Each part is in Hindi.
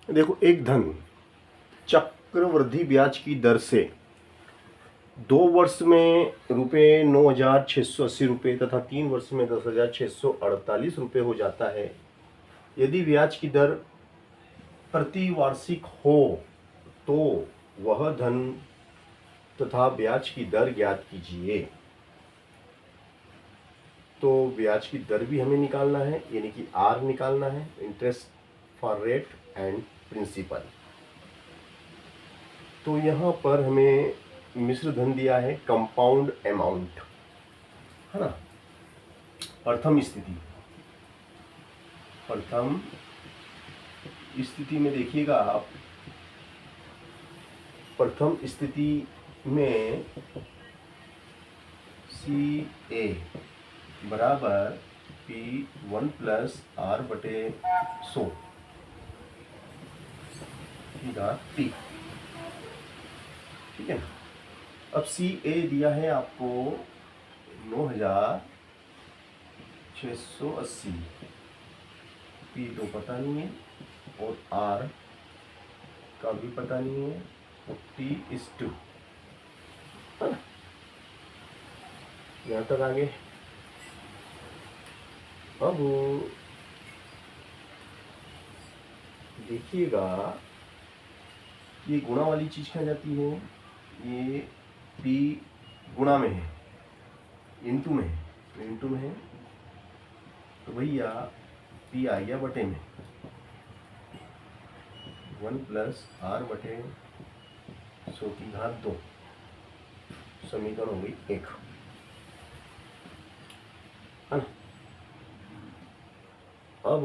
देखो, एक धन चक्रवृद्धि ब्याज की दर से 2 वर्ष में ₹9,680 तथा 3 वर्ष में ₹10,648 हो जाता है। यदि ब्याज की दर प्रति वार्षिक हो तो वह धन तथा ब्याज की दर ज्ञात कीजिए। तो ब्याज की दर भी हमें निकालना है, यानी कि आर निकालना है, interest for rate and principal. तो यहाँ पर हमें मिश्र धन दिया है कंपाउंड अमाउंट, है ना। प्रथम स्थिति में देखिएगा आप, प्रथम स्थिति में सी ए बराबर P1 प्लस R बटे 100 T, ठीक है ना। अब सी ए दिया है आपको 9,680, P तो पता नहीं है और R का भी पता नहीं है, T/2, है ना। यहाँ तक आगे। अब देखिएगा, ये गुणा वाली चीज क्या जाती है, ये P गुणा में है, इंटू में है, तो भैया P आ गया बटे में, 1 प्लस R बटे 100⁻², समीकरण हो गई 1, है ना। अब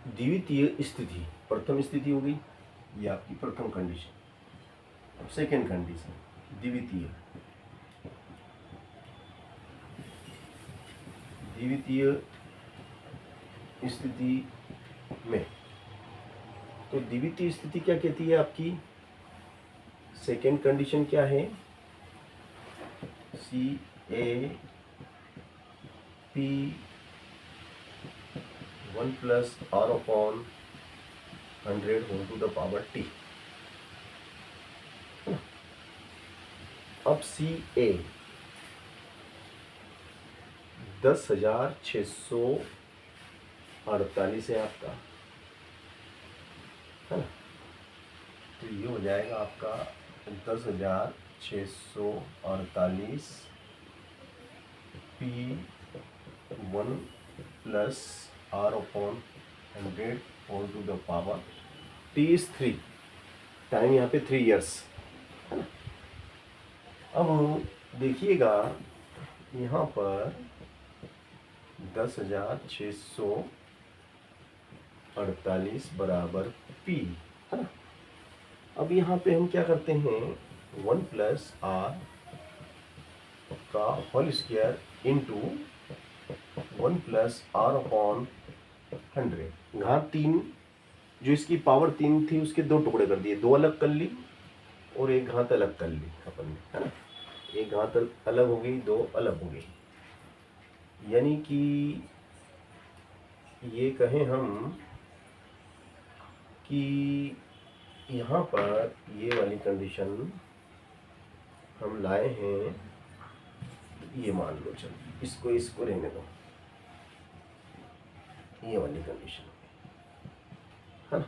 द्वितीय स्थिति, प्रथम स्थिति हो गई, ये आपकी प्रथम कंडीशन। अब सेकेंड कंडीशन, द्वितीय स्थिति में, तो द्वितीय स्थिति क्या कहती है आपकी, सेकेंड कंडीशन क्या है, C A P 1 plus R upon 100 whole to the power T। अब सी ए 10,648 है आपका, है ना। तो ये हो जाएगा आपका 10,648 P1 plus R upon 100 whole to the power T/3, time यहाँ पे 3 इयर्स, है ना। अब देखिएगा यहाँ पर 10,648 बराबर P, है ना। अब यहाँ पे हम क्या करते हैं, 1 प्लस R का whole square into 1 plus R upon 100, घात 3, जो इसकी पावर 3 थी उसके 2 टुकड़े कर दिए, 2 अलग कर ली और एक घात अलग कर ली अपन ने, है ना। एक घात अलग हो गई, 2 अलग हो गई, यानी कि ये कहें हम कि यहाँ पर ये वाली कंडीशन हम लाए हैं, ये मान लो, चलो इसको रहने दो, ये वाली कंडीशन, है ना।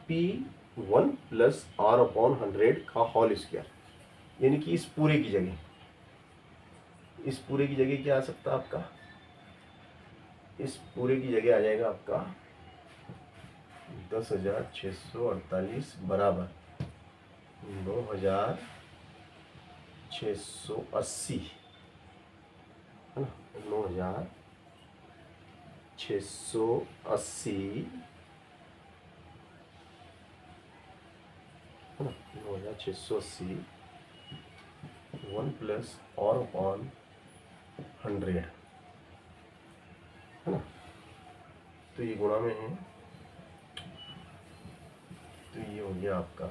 P1 प्लस R अपॉन 100 का होल स्क्वायर, यानी कि इस पूरे की जगह क्या आ सकता है आपका, इस पूरे की जगह आ जाएगा आपका 10,648 बराबर 9,680, है ना। 9,680, है ना, 9,680 1 प्लस R अपॉन 100, है ना। तो ये गुणा में है, तो ये हो गया आपका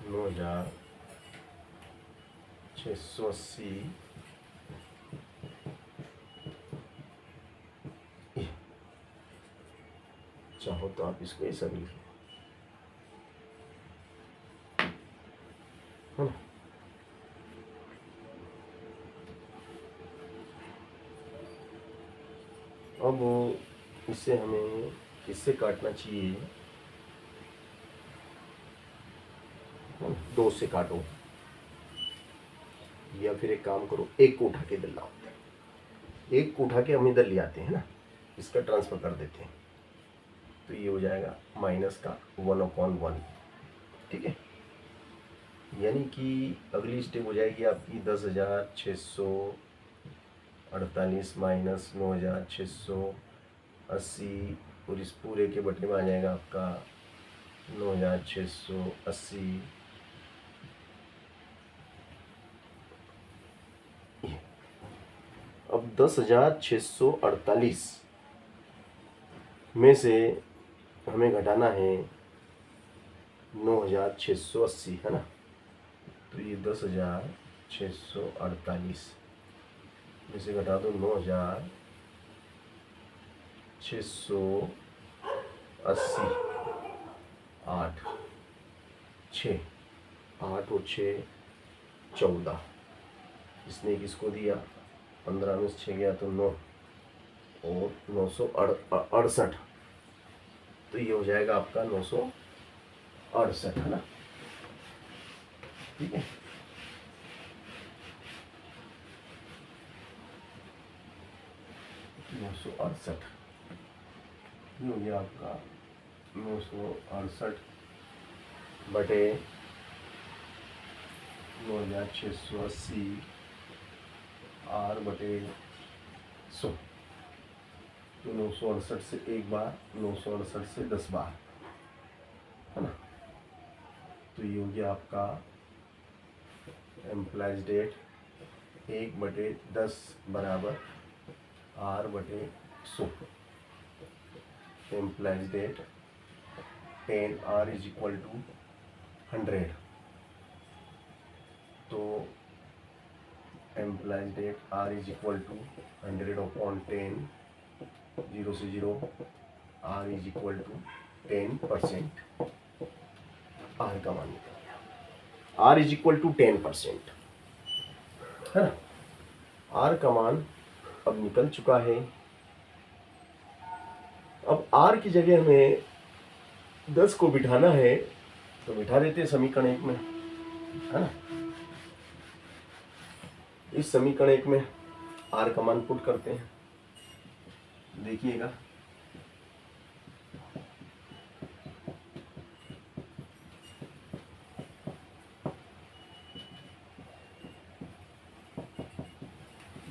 9,680 चाहो तो आप इसको ऐसा भी लिख लो, है ना। अब इससे हमें किससे काटना चाहिए, है ना? 2 से काटो, या फिर एक काम करो, 1 को उठा के इधर लाओ, 1 को उठा के हम इधर ले आते हैं ना, इसका ट्रांसफर कर देते हैं, तो ये हो जाएगा माइनस का 1/1, ठीक है। यानी कि अगली स्टेप हो जाएगी आपकी 10,648 माइनस 9,680, और इस पूरे के बटे में आ जाएगा आपका 9,680। अब 10,648 में से हमें घटाना है 9,680, है ना। तो ये 10,648 में से घटा दो 9,680, 8, 6, 8 और 6 14, इसने किसको दिया, 15 में से 6 गया तो 9, और 968, तो ये हो जाएगा आपका 968, है ना, ठीक है। नौ सौ अड़सठ ये हो गया आपका 968 बटे 9,680 आर बटे 100, तो 968 से एक बार, 968 से 10 बार, है ना। तो ये हो गया आपका एम्प्लॉयज डेट 1/10 बराबर आर बटे 100, implies that 10R is equal to 100, तो implies that R is equal to 100/10, 0 से 0, R is equal to 10%, R का मान निकल गया, R इज इक्वल टू 10%, है ना। R का मान अब निकल चुका है। अब R की जगह हमें 10 को बिठाना है, तो बिठा देते हैं समीकरण 1 में, है ना। इस समीकरण 1 में R का मान पुट करते हैं, देखिएगा।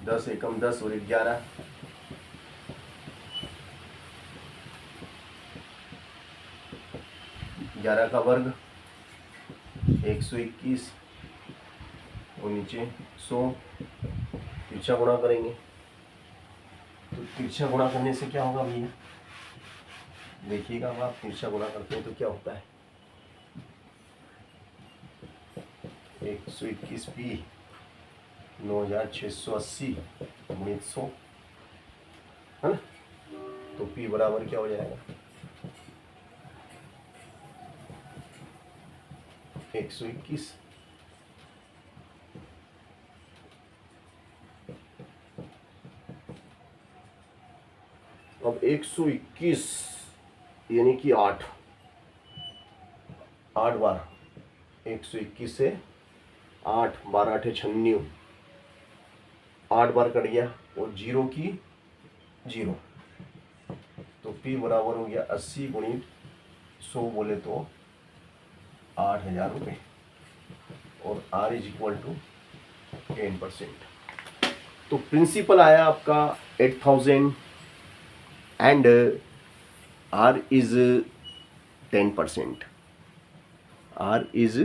दस एकम 10 और 11, 11 का वर्ग 121, और नीचे 100, तिरछा गुणा करेंगे, तो तिरछा गुणा करने से क्या होगा भैया, देखिएगा। अब आप तिरछा गुणा करते हैं तो क्या होता है, 121 पी 9,680 गुणित 100, है ना। तो पी बराबर क्या हो जाएगा, 121। अब 121 यानी कि 8 बार, 121 से 8, 12 8 96, 8 बार कट गया, और 0 की 0, तो P बराबर हो गया 80 गुणित 100, बोले तो 8,000 रुपये, और R इज इक्वल टू 10%। तो प्रिंसिपल आया आपका 8,000 and R is 10%, R is